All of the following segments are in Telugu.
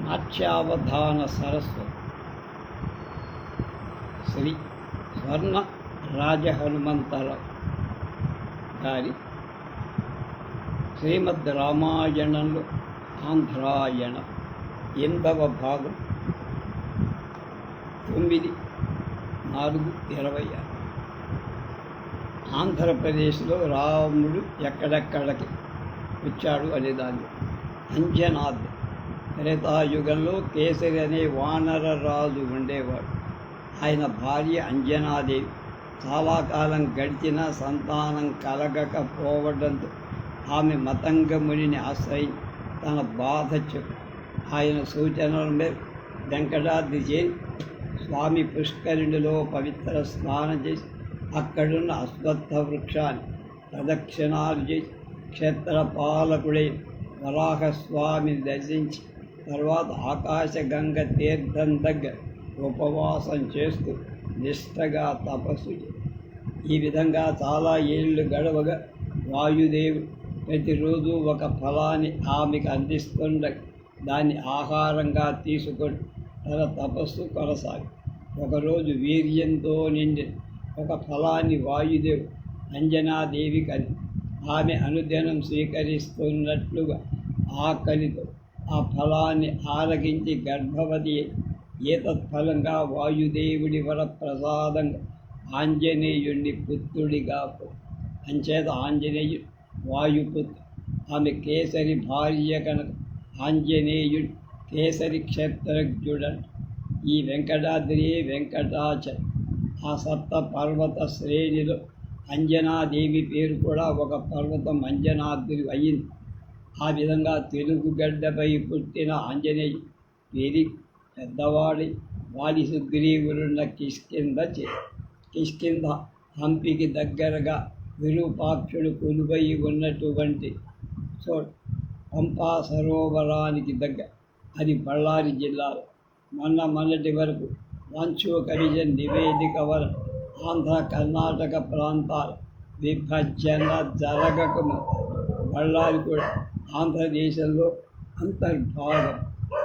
నాట్యావధాన సరస్వతి శ్రీ స్వర్ణ రాజహనుమంతరావు గారి శ్రీమద్ రామాయణంలో ఆంధ్రాయణ 8వ భాగం 9/4/26. ఆంధ్రప్రదేశ్లో రాముడు ఎక్కడెక్కడికి వచ్చాడు అనే దాన్ని అంజనాద్ త్రేతాయుగంలో కేసరి అనే వానర రాజు ఉండేవాడు. ఆయన భార్య అంజనాదేవి చాలా కాలం గడిచిన సంతానం కలగకపోవడంతో ఆమె మతంగమునిని ఆశ్రయించి తన బాధ చెప్పి ఆయన సూచనల మేరకు వెంకటాద్రి చేరి స్వామి పుష్కరిణిలో పవిత్ర స్నానం చేసి అక్కడున్న అశ్వత్థ వృక్షాన్ని ప్రదక్షిణాలు చేసి క్షేత్రపాలకుడై వరాహస్వామిని దర్శించి తర్వాత ఆకాశగంగ తీర్థం దగ్గర ఉపవాసం చేస్తూ నిష్టగా తపస్సు చేసి ఈ విధంగా చాలా ఏళ్ళు గడవగా వాయుదేవుడు ప్రతిరోజు ఒక ఫలాన్ని ఆమెకు అందిస్తుండగా దాన్ని ఆహారంగా తీసుకొని తన తపస్సు కొనసాగి ఒకరోజు వీర్యంతో నిండిన ఒక ఫలాన్ని వాయుదేవుడు అంజనాదేవికి అని ఆమె అనుదినం స్వీకరిస్తున్నట్లుగా ఆకలితో ఆ ఫలాన్ని ఆరగించి గర్భవతి ఏతత్ఫలంగా వాయుదేవుడి వరప్రసాదంగా ఆంజనేయుడిని పుత్రుడిగా అంచేత ఆంజనేయుడు వాయుపుత్రుడు. ఆమె కేసరి భార్య కనుక ఆంజనేయుడు కేసరి క్షేత్రజ్ఞుడంట. ఈ వెంకటాద్రి వెంకటాచల ఆ సప్త పర్వత శ్రేణిలో అంజనాదేవి పేరు కూడా ఒక పర్వతం అంజనాద్రి అయింది. ఆ విధంగా తెలుగు గడ్డపై పుట్టిన ఆంజనేయుడు పెరిగి పెద్దవాడి వాడి సుగ్రీవులున్న కిష్కింధ హంపికి దగ్గరగా విరూపాక్షుడు కొలువై ఉన్నటువంటి చోటు పంపా సరోవరానికి దగ్గర. అది బళ్ళారి జిల్లాలో. మొన్నటి వరకు వాంచో కవిజన్ నివేదిక వలన ఆంధ్ర కర్ణాటక ప్రాంతాల విభజన జరగకము బళ్ళారి కూడా ఆంధ్రదేశంలో అంతర్భాగం.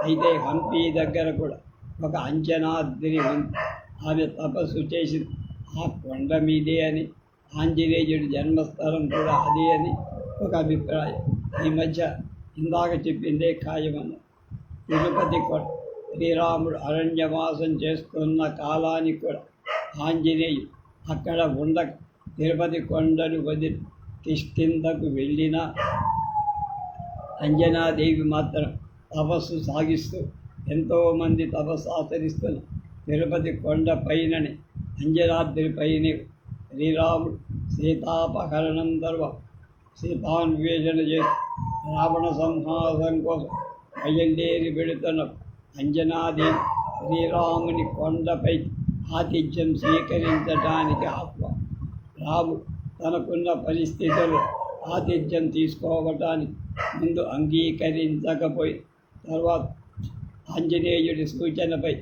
అయితే హంపి దగ్గర కూడా ఒక అంజనాద్రి ఉంది. ఆమె తపస్సు చేసి ఆ కొండ మీదే అని, ఆంజనేయుడి జన్మస్థలం కూడా అదే అని ఒక అభిప్రాయం. ఈ మధ్య ఇందాక చెప్పిందే ఖాయమన్న. తిరుపతి కొండ శ్రీరాముడు అరణ్యవాసం చేస్తున్న కాలానికి కూడా ఆంజనేయుడు అక్కడ ఉండక తిరుపతి కొండను వదిలి కిష్కింధకు వెళ్ళిన అంజనాదేవి మాత్రం తపస్సు సాగిస్తూ ఎంతోమంది తపస్సు ఆచరిస్తున్న తిరుపతి కొండ పైననే అంజనాద్రి పైనే శ్రీరాముడు సీతాపహరణం తర్వాత సీతాన్వేషణ చేసి రావణ సంహారం కోసం బయలుదేరి పెడుతున్న అంజనాదేవి శ్రీరాముని కొండపై ఆతిథ్యం స్వీకరించడానికి ఆహ్వానం. రాముడు తనకున్న పరిస్థితులు ఆతిథ్యం తీసుకోవటానికి ముందు అంగీకరించకపోయి తర్వాత ఆంజనేయుడి సూచనపై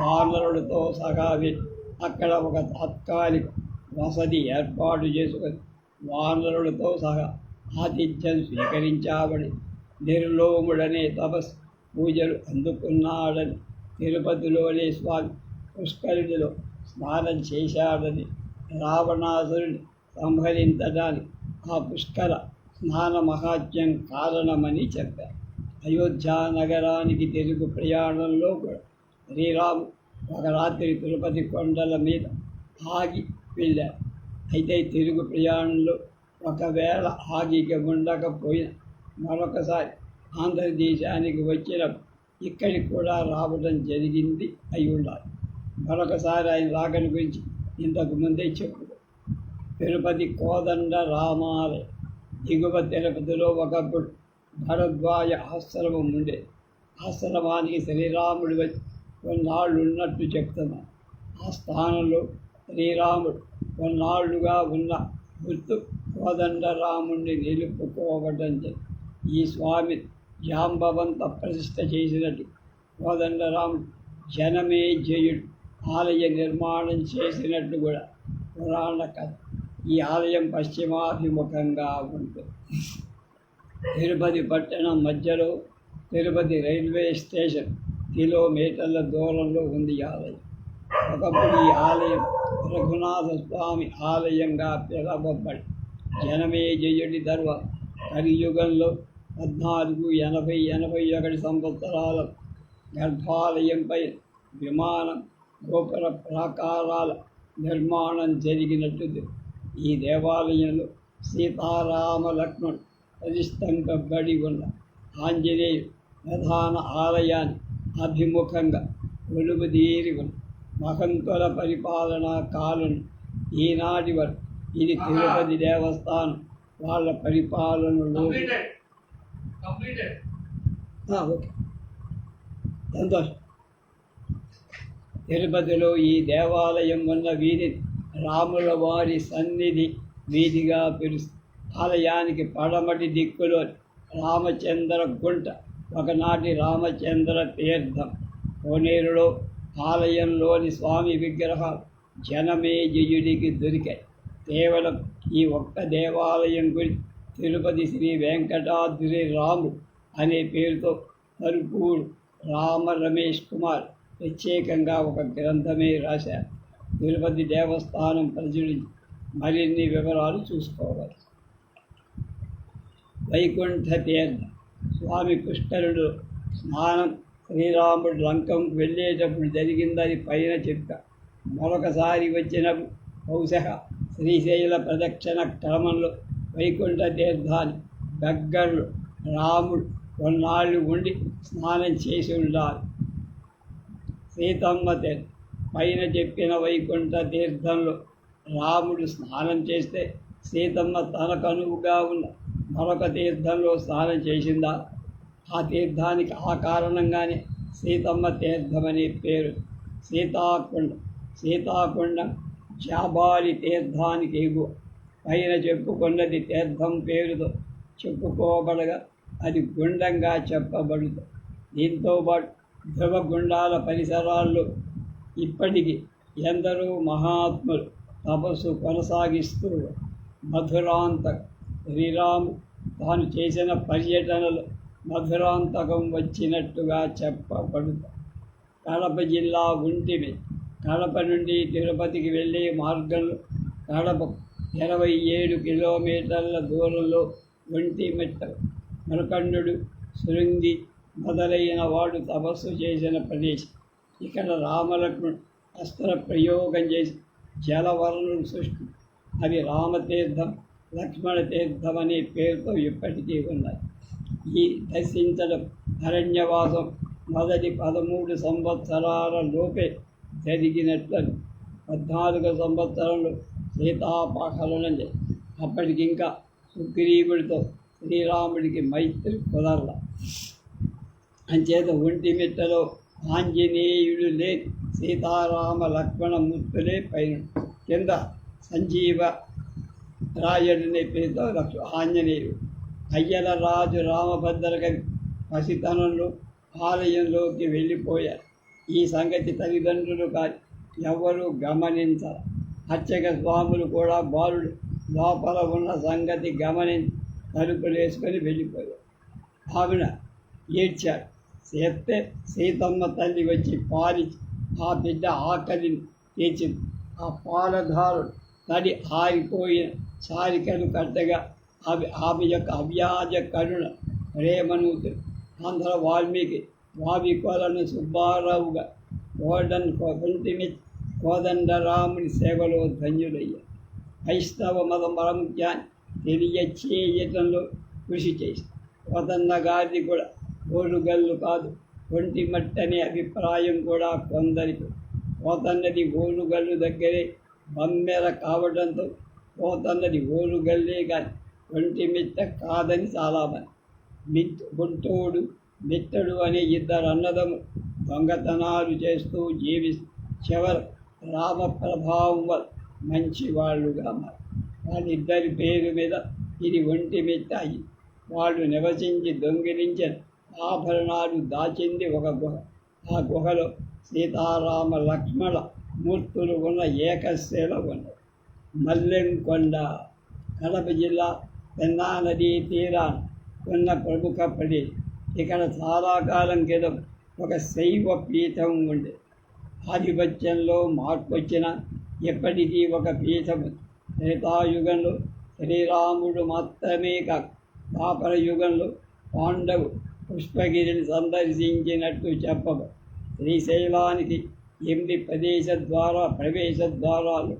వానరులతో సహా వెళ్ళి అక్కడ ఒక తాత్కాలిక వసతి ఏర్పాటు చేసుకొని వానరులతో సహా ఆతిథ్యం స్వీకరించాబడి నిర్లోముడనే తపస్సు పూజలు అందుకున్నాడని, తిరుపతిలోనే స్వామి పుష్కరిణిలో స్నానం చేశాడని, రావణాసురుని సంహరించడానికి ఆ పుష్కర స్నాన మహాత్మ్యం కారణమని చెప్పారు. అయోధ్య నగరానికి తిరుగు ప్రయాణంలో కూడా శ్రీరాము ఒక రాత్రి తిరుపతి కొండల మీద ఆగి వెళ్ళారు. అయితే తిరుగు ప్రయాణంలో ఒకవేళ ఆగిక ఉండకపోయినా మరొకసారి ఆంధ్రదేశానికి వచ్చినప్పుడు ఇక్కడికి కూడా రావడం జరిగింది అయి ఉండాలి. మరొకసారి ఆయన రాకని గురించి ఇంతకు ముందే చెప్పుకో. తిరుపతి కోదండ రామాలయం దిగువ తిరుపతిలో ఒకప్పుడు భరద్వాజ ఆశ్రమం ఉండేది. ఆశ్రమానికి శ్రీరాముడు వచ్చి కొన్నాళ్ళు ఉన్నట్టు చెప్తున్నాను. ఆ స్థానంలో శ్రీరాముడు కొన్నాళ్ళుగా ఉన్న గుర్తు కోదండరాముడిని నిలుపుకోవటం జరిగింది. ఈ స్వామి జాంబవంత ప్రతిష్ఠ చేసినట్టు కోదండరాముడు జనమేజయుడు ఆలయ నిర్మాణం చేసినట్టు కూడా పురాణ కథ. ఈ ఆలయం పశ్చిమాభిముఖంగా ఉంటుంది. తిరుపతి పట్టణం మధ్యలో తిరుపతి రైల్వే స్టేషన్ కిలోమీటర్ల దూరంలో ఉంది ఈ ఆలయం. ఒకప్పుడు ఈ ఆలయం రఘునాథ స్వామి ఆలయంగా పిలవబడి జనమేజయుడి తర్వాత కలియుగంలో 1481 సంవత్సరాల గర్భాలయంపై విమానం గోపుర ప్రాకారాల నిర్మాణం జరిగినట్టు ఈ దేవాలయంలో సీతారామ లక్ష్మణ్ ప్రతిష్ఠింపబడి ఉన్న ఆంజనేయుడు ప్రధాన ఆలయాన్ని అభిముఖంగా కొలువుదీరి ఉన్న మహంతుల పరిపాలనా కాలం ఈనాటి వరకు ఇది తిరుపతి దేవస్థానం వాళ్ళ పరిపాలనలో ఓకే సంతోషం. తిరుపతిలో ఈ దేవాలయం ఉన్న వీధి రాముల వారి సన్నిధి వీధిగా పిలుస్తుంది. ఆలయానికి పడమటి దిక్కులో రామచంద్ర గుంట, ఒకనాటి రామచంద్ర తీర్థం. కోనేరులో ఆలయంలోని స్వామి విగ్రహాలు జనమేజయుడికి దొరికాయి. కేవలం ఈ ఒక్క దేవాలయం గురించి తిరుపతి శ్రీ వెంకటాద్రి రాముడు అనే పేరుతో తరుపూరు రామ రమేష్ కుమార్ ప్రత్యేకంగా ఒక గ్రంథమే రాశారు. తిరుపతి దేవస్థానం ప్రజలు మరిన్ని వివరాలు చూసుకోవాలి. వైకుంఠ తీర్థం. స్వామి పుష్కరుడు స్నానం శ్రీరాముడు లంకంకు వెళ్ళేటప్పుడు జరిగిందని పైన చెప్పా. మరొకసారి వచ్చినప్పుడు బహుశः శ్రీశైల ప్రదక్షిణ క్రమంలో వైకుంఠ తీర్థాన్ని దగ్గరలో రాముడు కొన్నాళ్ళు ఉండి స్నానం చేసి ఉండాలి. సీతమ్మ తీర్థం. పైన చెప్పిన వైకుంఠ తీర్థంలో రాముడు స్నానం చేస్తే సీతమ్మ తనకు అనువుగా ఉన్న మరొక తీర్థంలో స్నానం చేసిందా? ఆ తీర్థానికి ఆ కారణంగానే సీతమ్మ తీర్థమనే పేరు. సీతాకుండం జాబాలి తీర్థానికి ఎగువ. పైన చెప్పుకున్నది తీర్థం పేరుతో చెప్పుకోబడగా అది గుండంగా చెప్పబడుతుంది. దీంతో పాటు ధ్రువగుండాల పరిసరాల్లో ఇప్పటికీ ఎందరో మహాత్ములు తపస్సు కొనసాగిస్తూ మధురాంతకం. శ్రీరాముడు తాను చేసిన పర్యటనలో మధురాంతకం వచ్చినట్టుగా చెప్పబడుతుంది. కడప జిల్లా ఉంటిమి. కడప నుండి తిరుపతికి వెళ్ళే మార్గంలో కడప 27 కిలోమీటర్ల దూరంలో ఒంటిమిట్ట మరకండు శృంగి మొదలైన వాడు తపస్సు చేసిన ప్రదేశం. ఇక్కడ రామలక్ష్మణుడు అస్త్ర ప్రయోగం చేసి జలవరణులు సృష్టి. అవి రామతీర్థం, లక్ష్మణ తీర్థం అనే పేరుతో ఇప్పటికీ ఉన్నాయి. ఈ దర్శించడం అరణ్యవాసం మొదటి 13 సంవత్సరాల లోపే జరిగినట్లు. 14 సంవత్సరంలో సీతాపహరణం చేసి అప్పటికింకా సుగ్రీవుడితో శ్రీరాముడికి మైత్రి కుదరల. అంచేత ఒంటిమిట్టలో ఆంజనేయుడు లేని సీతారామ లక్ష్మణ మూర్తులే పైన, కింద సంజీవ రాయుడనే పేరుతో ఆంజనేయుడు. అయ్యల రాజు రామభద్రకవి పసితనంలో ఆలయంలోకి వెళ్ళిపోయారు. ఈ సంగతి తల్లిదండ్రులు కాదు ఎవరూ గమనించారు. అర్చక స్వాములు కూడా బాలుడు లోపల ఉన్న సంగతి గమనించి తలుపులు వేసుకొని వెళ్ళిపోయారు. ఆవిడ ఏడ్చాడు. చేస్తే సీతమ్మ తల్లి వచ్చి పాలించి ఆ బిడ్డ ఆకలిని తీర్చింది. ఆ పాలధారుడు తడి ఆరిపోయిన చారికలు కట్టగా ఆమె యొక్క అవ్యాజ కరుణ ప్రేమను ఆంధ్ర వాల్మీకి వావికోలను సుబ్బారావుగా కోదండరాముని సేవలో ధన్యుడయ్యారు. క్రైస్తవ మత ప్రాముఖ్యాన్ని తెలియచేయటంలో కృషి చేసి కోదండ గారిది కూడా ఓరుగల్లు కాదు ఒంటిమట్టి అనే అభిప్రాయం కూడా కొందరికి. కోతన్నది ఓరుగల్లు దగ్గరే బమ్మెర కావడంతో కోతన్నది ఓరుగల్లే కానీ ఒంటిమిట్ట కాదని చాలామంది. గుంటోడు మిట్టడు అనే 2 అన్నదము దొంగతనాలు చేస్తూ జీవిస్తూ చివరి రామ ప్రభావం వల్ల మంచివాళ్ళుగా మారి వాళ్ళిద్దరి పేరు మీద ఇది ఒంటిమిట్ట అయ్యి వాళ్ళు నివసించి దొంగిలించిన ఆభరణాలు దాచింది ఒక గుహ. ఆ గుహలో సీతారామ లక్ష్మణ మూర్తులు ఉన్న ఏకశిల ఉన్నది. మల్లెంకొండ కడప జిల్లా పెన్నా నదీ తీరాన ఉన్న ప్రముఖ ప్రదేశం. ఇక్కడ చాలా కాలం క్రితం ఒక శైవ పీఠం ఉండే. ఆధిపత్యంలో మార్పు వచ్చిన ఎప్పటికీ ఒక పీఠం. త్రేతాయుగంలో శ్రీరాముడు మాత్రమే కాక ద్వాపర యుగంలో పాండవు పుష్పగిరిని సందర్శించినట్టు చెప్పబడు. శ్రీశైలానికి 8 ప్రవేశ ద్వారాలు,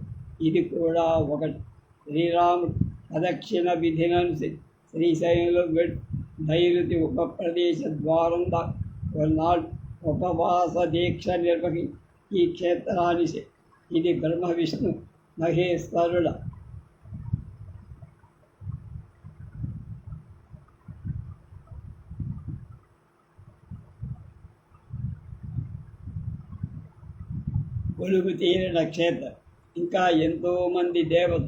ఇది కూడా ఒకటి. శ్రీరాముడు ప్రదక్షిణ విధిననుసరి శ్రీశైలంలో నైరుతి ఉపప్రదేశ ద్వారం కొన్నాళ్ళు ఉపవాస దీక్ష నిర్వహించి ఈ క్షేత్రాన్ని ఇది బ్రహ్మ విష్ణు మహేశ్వరుల కొలువు తీరిన క్షేత్రం. ఇంకా ఎంతోమంది దేవత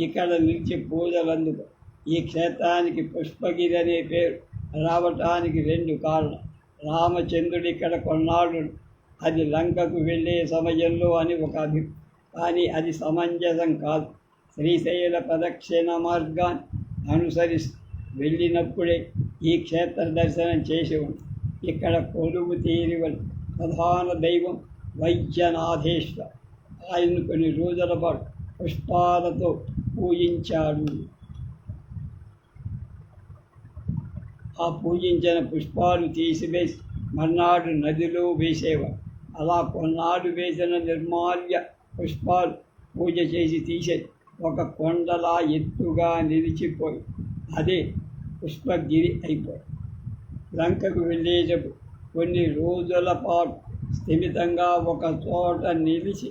ఇక్కడ నుంచి పూజలు అందుకు. ఈ క్షేత్రానికి పుష్పగిరి అనే పేరు రావటానికి 2 కారణం. రామచంద్రుడు ఇక్కడ కొన్నాళ్ళు, అది లంకకు వెళ్ళే సమయంలో అని ఒక కానీ అది సమంజసం కాదు. శ్రీశైల ప్రదక్షిణ మార్గాన్ని అనుసరిస్తూ వెళ్ళినప్పుడే ఈ క్షేత్ర దర్శనం చేసి ఉంది. ఇక్కడ కొలువు తీరివల ప్రధాన దైవం వైద్యనాథేశ్వర. ఆయన్ను కొన్ని రోజుల పాటు పుష్పాలతో పూజించాడు. ఆ పూజించిన పుష్పాలు తీసివేసి మర్నాడు నదిలో వేసేవాడు. అలా కొన్నాడు వేసిన నిర్మాల్య పుష్పాలు పూజ చేసి తీసేది ఒక కొండలా ఎత్తుగా నిలిచిపోయి అదే పుష్పగిరి అయిపోయి. లంకకు వెళ్ళేటప్పుడు కొన్ని రోజుల పాటు స్థిమితంగా ఒక చోట నిలిచి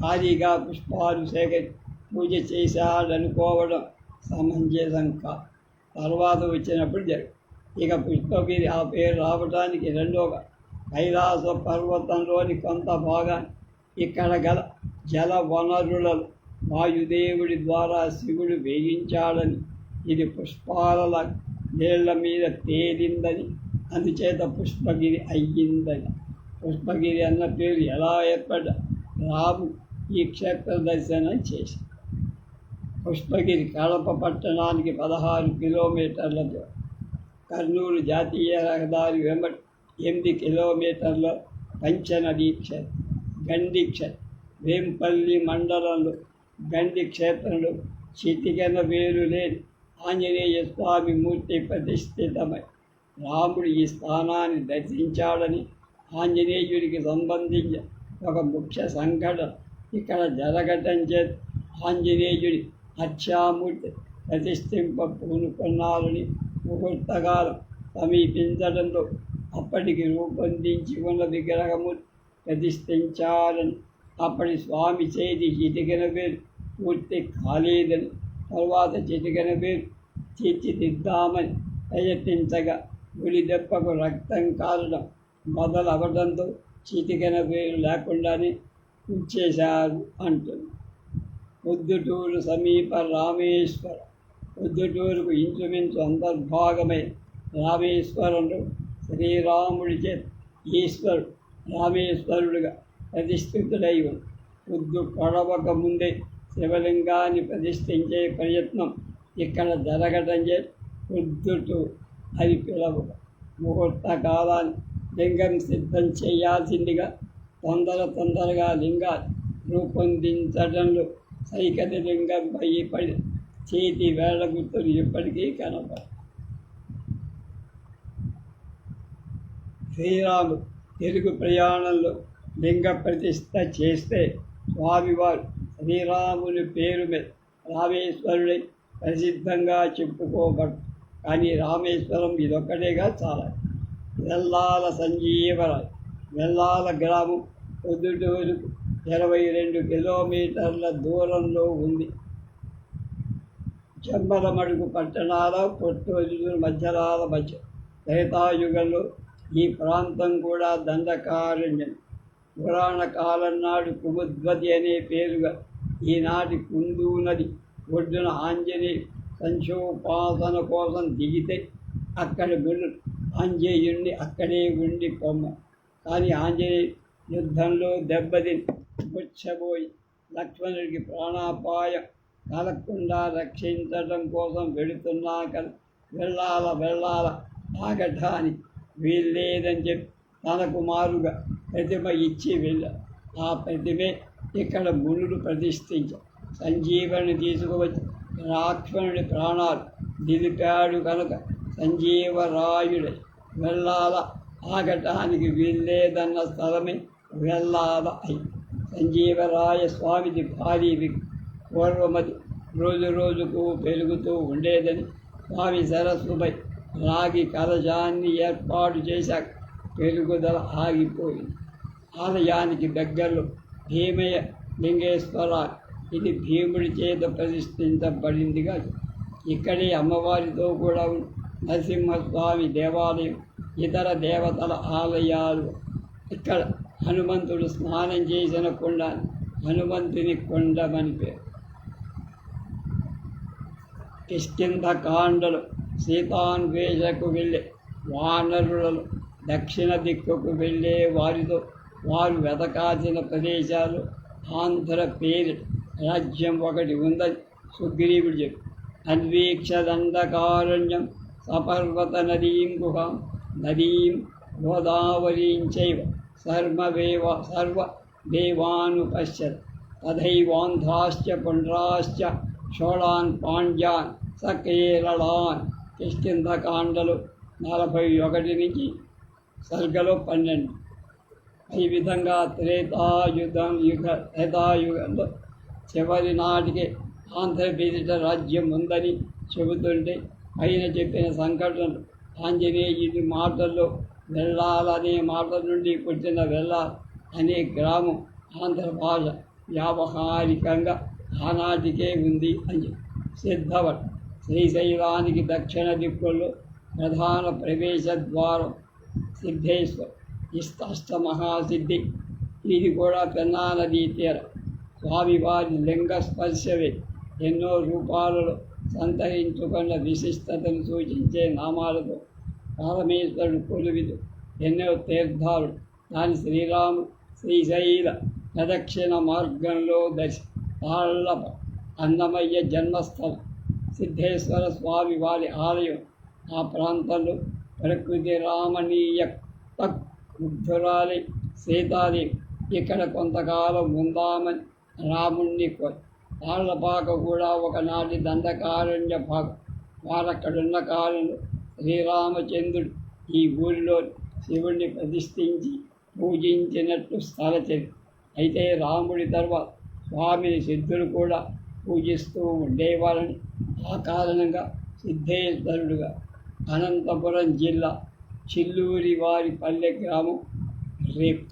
భారీగా పుష్పాలు సేకరించి పూజ చేశాడనుకోవడం సమంజసం కాదు. తర్వాత వచ్చినప్పుడు జరుగు. ఇక పుష్పగిరి ఆ పేరు రావడానికి రెండోగా కైలాస పర్వతంలోని కొంత భాగాన్ని ఇక్కడ గల జల వనరులలో వాయుదేవుడి ద్వారా శివుడు వేయించాడని, ఇది పుష్పాల నీళ్ల మీద తేలిందని, అందుచేత పుష్పగిరి అయ్యిందని. పుష్పగిరి అన్న పేరు ఎలా ఏర్పడ్డా రాము ఈ క్షేత్ర దర్శనం చేసి. పుష్పగిరి కడప పట్టణానికి 16 కిలోమీటర్ల దూరం. కర్నూలు జాతీయ రహదారి వెంబడి 8 కిలోమీటర్ల పంచనదీ క్షేత్రం. గండి క్షేత్రం వేంపల్లి మండలంలో గండి క్షేత్రంలో చిటికెన వేలు లేని ఆంజనేయ స్వామి మూర్తి ప్రతిష్ఠితమై రాముడు ఈ స్థానాన్ని దర్శించాడని ఆంజనేయుడికి సంబంధించిన ఒక ముఖ్య సంఘటన ఇక్కడ జరగటం చేత ఆంజనేయుడి హత్యామూర్తి ప్రతిష్ఠింప పూనుకున్నారని ముహూర్తకాలం సమీపించడంతో అప్పటికి రూపొందించి ఉన్న విగ్రహము ప్రతిష్ఠించారని, అప్పటి స్వామి చేతి చిటికెన వేలు పూర్తి కాలేదని, తరువాత చిటికెన వేలు తీర్చిదిద్దామని ప్రయత్నించగా గుడి దెబ్బకు రక్తం కారడం మొదలవడంతో చిటికెన వేలు లేకుండానే ఉంచేశారు అంటుంది. పొద్దుటూరు సమీప రామేశ్వర. పొద్దుటూరుకు ఇంచుమించు అంతర్భాగమై రామేశ్వరంలో శ్రీరాముడి చేత ఈశ్వరుడు రామేశ్వరుడుగా ప్రతిష్ఠితుడై ఉంది. పొద్దు పొడవక ముందే శివలింగాన్ని ప్రతిష్ఠించే ప్రయత్నం ఇక్కడ జరగటం చేత పొద్దుటూరు అని పిలవ. ముహూర్త కాలాన్ని లింగం సిద్ధం చేయాల్సిందిగా తొందరగా లింగాన్ని రూపొందించడంలో సైకత లింగంపై పడి చేతి వేళ్ల గుర్తులు ఇప్పటికీ కనపడవు. శ్రీరాముడు తెలుగు ప్రయాణంలో లింగ ప్రతిష్ఠ చేస్తే స్వామివారు శ్రీరాముని పేరు మీద రామేశ్వరుడై ప్రసిద్ధంగా చెప్పుకోబడు. కానీ రామేశ్వరం ఇదొక్కటేగా చాలా. వెల్లాల సంజీవరాయ్. వెల్లాల గ్రామం పొద్దుటూరుకు 22 కిలోమీటర్ల దూరంలో ఉంది. చెమ్మలమడుగు పట్టణాల పొట్టూరు మధ్యరాల మధ్య త్రేతాయుగంలో ఈ ప్రాంతం కూడా దండకారణ్యం. పురాణ కాలం నాడు కుముద్వతి అనే పేరుగా ఈనాటి కుందూ నది ఒడ్డున ఆంజనేయ సంచోపాసన కోసం దిగితే అక్కడి గుళ్ళు ఆంజనేయుణ్ణి అక్కడే ఉండి పొమ్మ. కానీ ఆంజనేయ యుద్ధంలో దెబ్బతిని పుచ్చబోయి లక్ష్మణుడికి ప్రాణాపాయం కలగకుండా రక్షించడం కోసం వెళుతున్నాక వెళ్ళాల ఆగటానికి వీల్లేదని చెప్పి తన కుమారుగా ప్రతిమ ఇచ్చి వెళ్ళారు. ఆ ప్రతిమే ఇక్కడ మునులు ప్రతిష్ఠించారు. సంజీవని తీసుకువచ్చి రాక్షణుడి ప్రాణాలు నిలిపాడు కనుక సంజీవరాయుడై వెళ్ళాల ఆగటానికి వీల్లేదన్న స్థలమే వెళ్ళాల అయి. సంజీవరాయ స్వామిది భారీ పూర్వమతి రోజు రోజుకు పెరుగుతూ ఉండేదని స్వామి సరస్సుపై రాగి కలశాన్ని ఏర్పాటు చేశాక పెరుగుదల ఆగిపోయింది. ఆలయానికి దగ్గరలో భీమయ్య లింగేశ్వర, ఇది భీముడి చేత ప్రతిష్ఠించబడిందిగా. ఇక్కడే అమ్మవారితో కూడా నరసింహస్వామి దేవాలయం, ఇతర దేవతల ఆలయాలు. ఇక్కడ హనుమంతుడు స్నానం చేసిన కొండ హనుమంతుని కొండమని పేరు. కిష్కింధకాండలు సీతాన్వేషకు వెళ్ళే వానరులలో దక్షిణ దిక్కుకు వెళ్ళే వారితో వారు వెతకాల్సిన ప్రదేశాలు ఆంధ్ర పేరు రాజ్యం ఒకటి ఉందని సుగ్రీవుడు చెప్పి, అన్వీక్షదండకారణ్యం సపర్వత నదీం గుహాం నదీం గోదావరీం చైవ సర్వదేవానుపశ్యత్ తథైవాంధ్రాశ్చ పుండ్రాశ్చ షోళాన్ పాండ్యాన్ సకేరళాన్. కిష్కింధకాండలు 41 నుంచి సర్గలో 12. ఈ విధంగా త్రేతాయుగంలో చివరి నాటికే ఆంధ్రప్రదేశ్ రాజ్యం ఉందని చెబుతుంటే పైన చెప్పిన సంఘటనలు ఆంజనేయుడి మాటల్లో వెళ్ళాలనే మాట నుండి పుట్టిన వెళ్ళాలి అనే గ్రామం ఆంధ్ర భాష వ్యావహారికంగా ఆనాటికే ఉంది అని సిద్ధవట్. శ్రీశైలానికి దక్షిణ దిక్కుల్లో ప్రధాన ప్రవేశ ద్వారం సిద్ధేశ్వర్ అష్టమహాసిద్ధి. ఇది కూడా పెన్నా నదీ తీరం. స్వామివారి లింగ స్పర్శవే ఎన్నో రూపాలలో సంతరించుకున్న విశిష్టతను సూచించే నామాలతో పరమేశ్వరుడు కొలువిదు ఎన్నో తీర్థాలు. దాని శ్రీరాముడు శ్రీశైల ప్రదక్షిణ మార్గంలో తాళ్ళప అన్నమయ్య జన్మస్థలం సిద్ధేశ్వర స్వామి వారి ఆలయం. ఆ ప్రాంతంలో ప్రకృతి రామణీయ ముగ్ధురాలి సీతాదేవి ఇక్కడ కొంతకాలం ఉందామని రాముణ్ణి కోరి. తాళ్లపాక కూడా ఒకనాటి దండకారణ్య భాగం. వారక్కడున్న కాలంలో శ్రీరామచంద్రుడు ఈ ఊరిలో శివుణ్ణి ప్రతిష్ఠించి పూజించినట్లు స్థలచరి. అయితే రాముడి తర్వాత స్వామిని సిద్ధులు కూడా పూజిస్తూ ఉండేవారని, ఆ కారణంగా సిద్ధేశ్వరుడుగా అనంతపురం జిల్లా చిల్లూరి వారి పల్లె గ్రామం రేపు